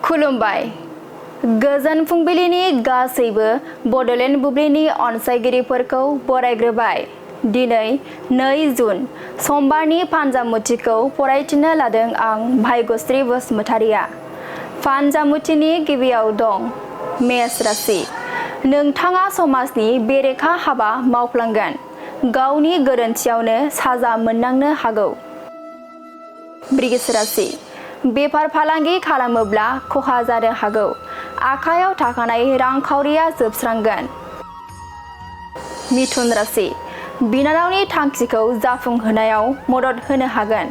खुलुमबाय गोजोन फुंबिलिनि गासैबो बड'लेण्ड बुब्लिनि अनसायगिरिफोरखौ बरायग्रोबाय। दिनै 2 जुन समबारनि फानजामुथिखौ फरायथिनो लादों आं भाग्यश्री बसुमतारिया। फानजामुथिनि गिबियाव दं मेष राशि। नोंथाङा समाजनि बेरेखा हाबा मावफ्लांगोन। गावनि गोरोन्थियावनो साजा मोननांनो हागौ। वृश्चिक राशि। बेफार फालांगि खालामोब्ला खहा जानो हागौ। आखायाव थाखानाय रांखावरिया जोबस्रांगोन। मिथुन राशि। बिनानावनि थांखिखौ जाफुंहोनायाव मदद होनो हागोन।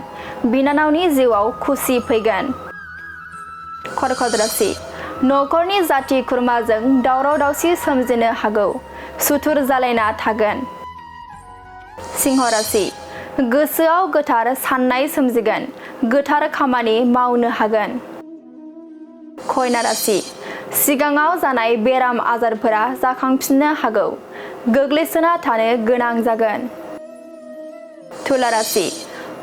बिनानावनि जिउआव खुसि फैगोन। कर्कट राशि। नखरनि जाथि खुरमाजों दावराव दावसि सोमजिनो हागौ। सुथुर जालायना थागोन। सिंह राशि। गोसोआव गोथार साननाय सोमजिगोन। गोथार खामानि मावनो हागोन। कन्या राशि। सिगाङाव जानाय बेराम आजारफोरा जाखांफिननो हागौ। गोग्लैसोना थानो गोनां जागोन। तुला राशि।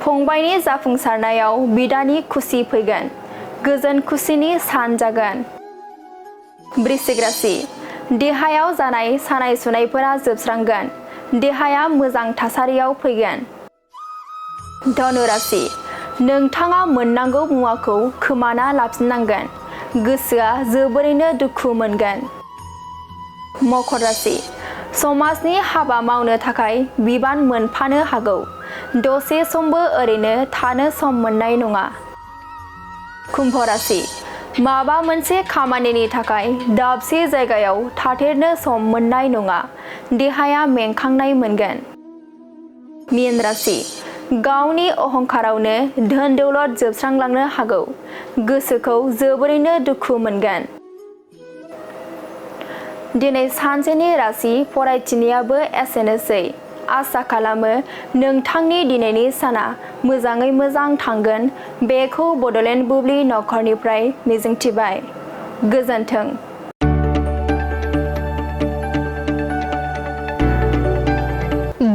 फंबायनि जाफुंसारनायाव बिदानि खुसि फैगोन। गोजोन खुसिनि सान जागोन। वृश्चिक राशि। देहायाव जानाय सानाय सुनायफोरा जोबस्रांगोन। देहाया मोजां थासारियाव फैगोन। धनु राशि। नोंथाङा मोननांगौ मुवाखौ खोमाना लाफिननांगोन। गोसोआ जोबोरैनो दुखु मोनगोन। मकर राशि। समाजनि हाबा मावनो थाखाय बिबान मोनफानो हागौ। दसे समबो ओरैनो थानो सम मोननाय नङा। कुम्भ राशि। माबा मोनसे खामानिनि थाखाय दाबसे जायगायाव थाथेरनो सम मोननाय नङा। देहाया मेंखांनाय मोनगोन। मीन राशि। गावनि अहंकारावनो धोन दौलत जोबस्रांलांनो हागौ। गोसोखौ जोबोरैनो दुखु मोनगोन। दिनै सानसेनि राशि फरायथिनायाबो एसेनोसै। आसा खालामो नोंथांनि दिनैनि साना मोजाङै मोजां थांगोन बेखौ बड'लेण्ड बुब्लि नखरनिफ्राय मिजिंथिबाय। गोजोन्थों।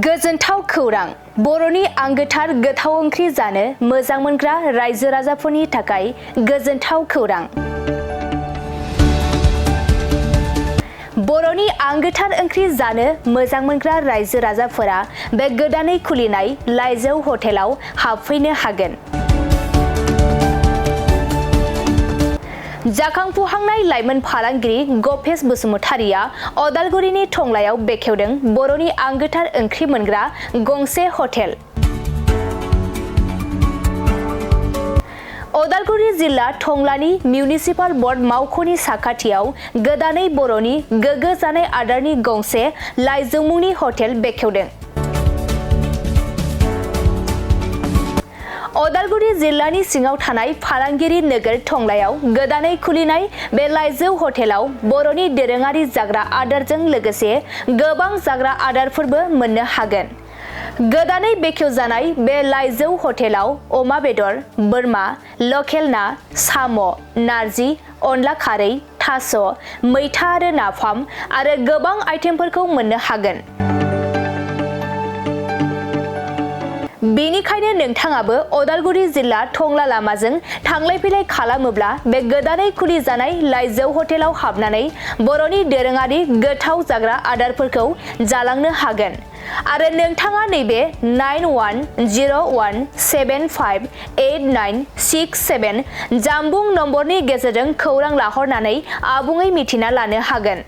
गोजोनथाव खौरां। बर'नि आंगोथार गोथाव ओंख्रि जानो मोजां मोनग्रा रायजो राजाफोरनि थाखाय गोजोनथाव खौरां। बर'नि आंगोथार ओंख्रि जानो मोजां मोनग्रा रायजो राजाफोरा बे गोदानै खुलिनाय लाइजौ हटेलाव हाबफैनो हागोन। जाखांफुहांनाय लाइमोन फालांगिरि गपेश बसुमतारिया अदालगुरिनि टंलायाव बेखेवदों बर'नि आंगोथार ओंख्रि मोनग्रा गंसे हटेल। अदालगुरि जिल्ला टंलानि मिउनिसिपाल बर्ड मावख'नि साखाथियाव गोदानै बर'नि गोग्गो जानाय आदारनि गंसे लाइजौ मुंनि हटेल बेखेवदों। अदालगुरि जिल्लानि सिङाव थानाय फालांगिरि नोगोर टंलायाव गोदानै खुलिनाय बे लाइजौ हटेलाव बर'नि दोरोङारि जाग्रा आदारजों लोगोसे गोबां जाग्रा आदारफोरबो मोननो हागोन। गोदानै बेखेवजानाय बे लाइजौ हटेलाव अमा बेदर, बोरमा, लकेल ना, साम', नारजि, अनला खारै, थास', मैथा आरो नाफाम आरो गोबां आइटेमफोरखौ मोननो हागोन। बेनिखायनो नोंथाङाबो अदालगुरि जिल्ला टंला लामाजों थांलाय फैलाय खालामोब्ला बे गोदानै खुलिजानाय लाइजौ हटेलाव हाबनानै बर'नि दोरोङारि गोथाव जाग्रा आदारफोरखौ जालांनो हागोन। आरो नोंथाङा नैबे 9101758967 जानबुं नम्बरनि गेजेरजों खौरां लाहरनानै आबुङै मिथिना लानो हागोन।